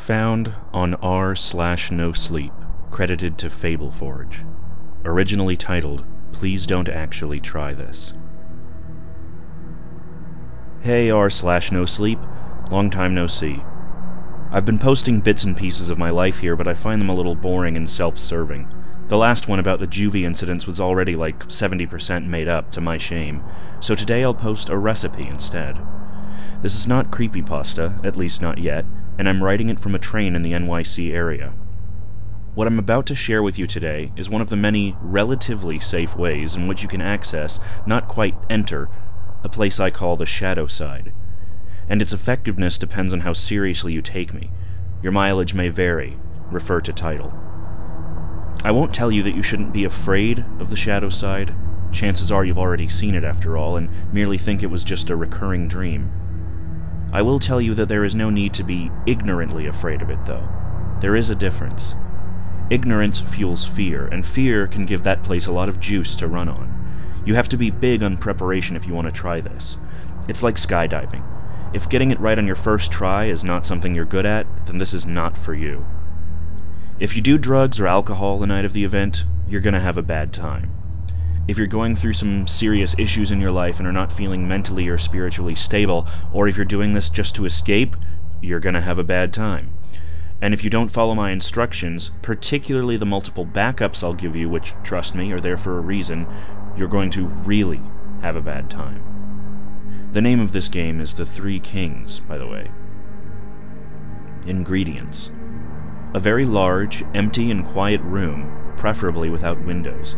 Found on r/NoSleep, credited to FableForge. Originally titled, Please Don't Actually Try This. Hey r/NoSleep, long time no see. I've been posting bits and pieces of my life here, but I find them a little boring and self-serving. The last one about the juvie incidents was already like 70% made up, to my shame, so today I'll post a recipe instead. This is not creepypasta, at least not yet, and I'm writing it from a train in the NYC area. What I'm about to share with you today is one of the many relatively safe ways in which you can access, not quite enter, a place I call the shadow side. And its effectiveness depends on how seriously you take me. Your mileage may vary. Refer to title. I won't tell you that you shouldn't be afraid of the shadow side. Chances are you've already seen it after all, and merely think it was just a recurring dream. I will tell you that there is no need to be ignorantly afraid of it, though. There is a difference. Ignorance fuels fear, and fear can give that place a lot of juice to run on. You have to be big on preparation if you want to try this. It's like skydiving. If getting it right on your first try is not something you're good at, then this is not for you. If you do drugs or alcohol the night of the event, you're gonna have a bad time. If you're going through some serious issues in your life and are not feeling mentally or spiritually stable, or if you're doing this just to escape, you're gonna have a bad time. And if you don't follow my instructions, particularly the multiple backups I'll give you, which, trust me, are there for a reason, you're going to really have a bad time. The name of this game is The Three Kings, by the way. Ingredients. A very large, empty, and quiet room, preferably without windows.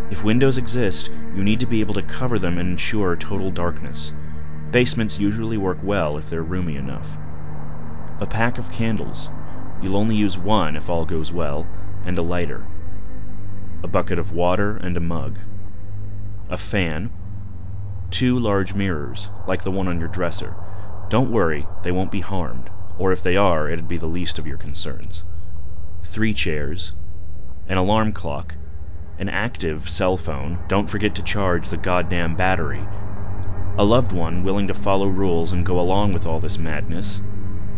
If windows exist, you need to be able to cover them and ensure total darkness. Basements usually work well if they're roomy enough. A pack of candles. You'll only use one if all goes well, and a lighter. A bucket of water and a mug. A fan. 2 large mirrors, like the one on your dresser. Don't worry, they won't be harmed, or if they are, it'd be the least of your concerns. 3 chairs. An alarm clock. An active cell phone, don't forget to charge the goddamn battery. A loved one willing to follow rules and go along with all this madness.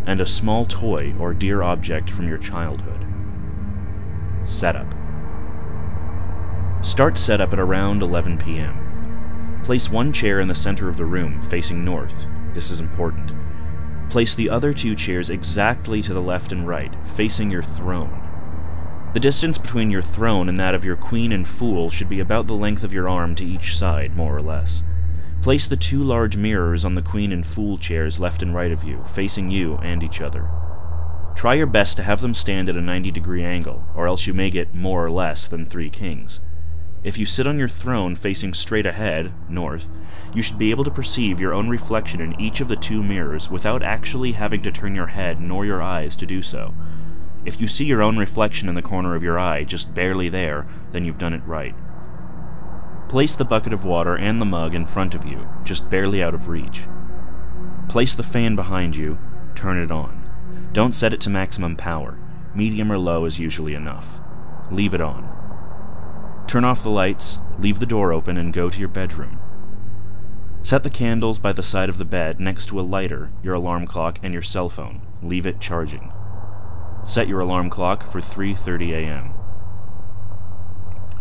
And a small toy or dear object from your childhood. Setup. Start setup at around 11 p.m. Place one chair in the center of the room, facing north. This is important. Place the other 2 chairs exactly to the left and right, facing your throne. The distance between your throne and that of your queen and fool should be about the length of your arm to each side, more or less. Place the 2 large mirrors on the queen and fool chairs left and right of you, facing you and each other. Try your best to have them stand at a 90-degree angle, or else you may get more or less than 3 kings. If you sit on your throne facing straight ahead, north, you should be able to perceive your own reflection in each of the 2 mirrors without actually having to turn your head nor your eyes to do so. If you see your own reflection in the corner of your eye, just barely there, then you've done it right. Place the bucket of water and the mug in front of you, just barely out of reach. Place the fan behind you, turn it on. Don't set it to maximum power. Medium or low is usually enough. Leave it on. Turn off the lights, leave the door open, and go to your bedroom. Set the candles by the side of the bed next to a lighter, your alarm clock, and your cell phone. Leave it charging. Set your alarm clock for 3:30 a.m.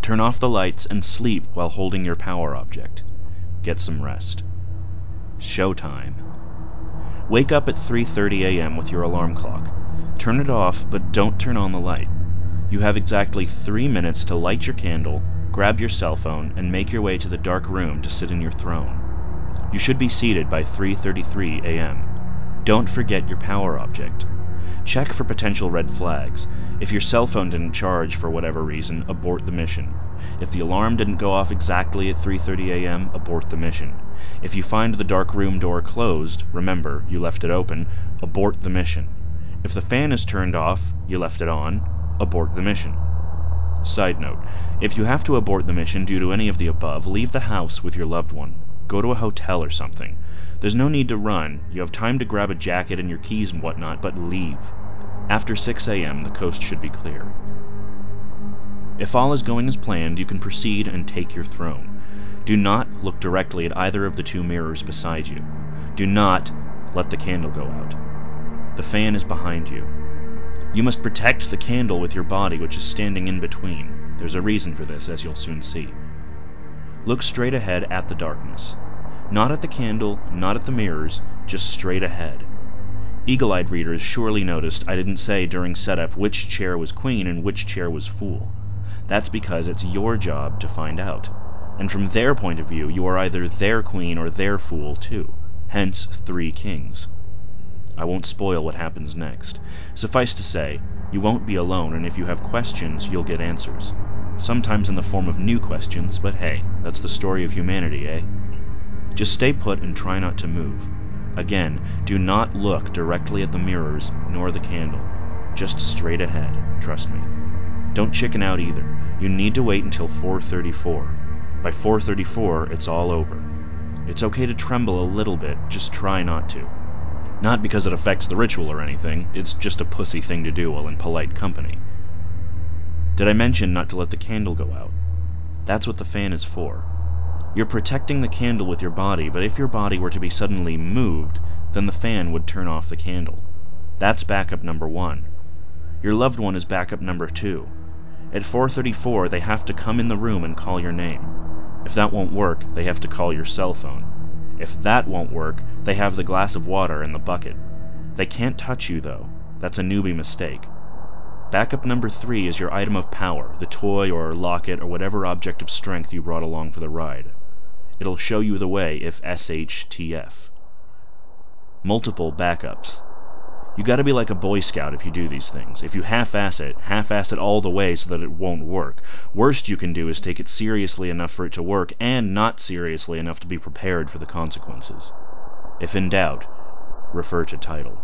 Turn off the lights and sleep while holding your power object. Get some rest. Showtime. Wake up at 3:30 a.m. with your alarm clock. Turn it off, but don't turn on the light. You have exactly 3 minutes to light your candle, grab your cell phone, and make your way to the dark room to sit in your throne. You should be seated by 3:33 a.m. Don't forget your power object. Check for potential red flags. If your cell phone didn't charge for whatever reason, abort the mission. If the alarm didn't go off exactly at 3:30 a.m., abort the mission. If you find the dark room door closed, remember, you left it open, abort the mission. If the fan is turned off, you left it on, abort the mission. Side note, if you have to abort the mission due to any of the above, leave the house with your loved one. Go to a hotel or something. There's no need to run. You have time to grab a jacket and your keys and whatnot, but leave. After 6 a.m., the coast should be clear. If all is going as planned, you can proceed and take your throne. Do not look directly at either of the 2 mirrors beside you. Do not let the candle go out. The fan is behind you. You must protect the candle with your body, which is standing in between. There's a reason for this, as you'll soon see. Look straight ahead at the darkness. Not at the candle, not at the mirrors, just straight ahead. Eagle-eyed readers surely noticed I didn't say during setup which chair was queen and which chair was fool. That's because it's your job to find out. And from their point of view, you are either their queen or their fool too. Hence, 3 kings. I won't spoil what happens next. Suffice to say, you won't be alone, and if you have questions, you'll get answers. Sometimes in the form of new questions, but hey, that's the story of humanity, eh? Just stay put and try not to move. Again, do not look directly at the mirrors, nor the candle. Just straight ahead, trust me. Don't chicken out either. You need to wait until 4:34. By 4:34, it's all over. It's okay to tremble a little bit, just try not to. Not because it affects the ritual or anything, it's just a pussy thing to do while in polite company. Did I mention not to let the candle go out? That's what the fan is for. You're protecting the candle with your body, but if your body were to be suddenly moved, then the fan would turn off the candle. That's backup number 1. Your loved one is backup number 2. At 4:34, they have to come in the room and call your name. If that won't work, they have to call your cell phone. If that won't work, they have the glass of water and the bucket. They can't touch you, though. That's a newbie mistake. Backup number 3 is your item of power, the toy or locket or whatever object of strength you brought along for the ride. It'll show you the way if SHTF. Multiple backups. You gotta be like a Boy Scout if you do these things. If you half-ass it all the way so that it won't work. Worst you can do is take it seriously enough for it to work, and not seriously enough to be prepared for the consequences. If in doubt, refer to title.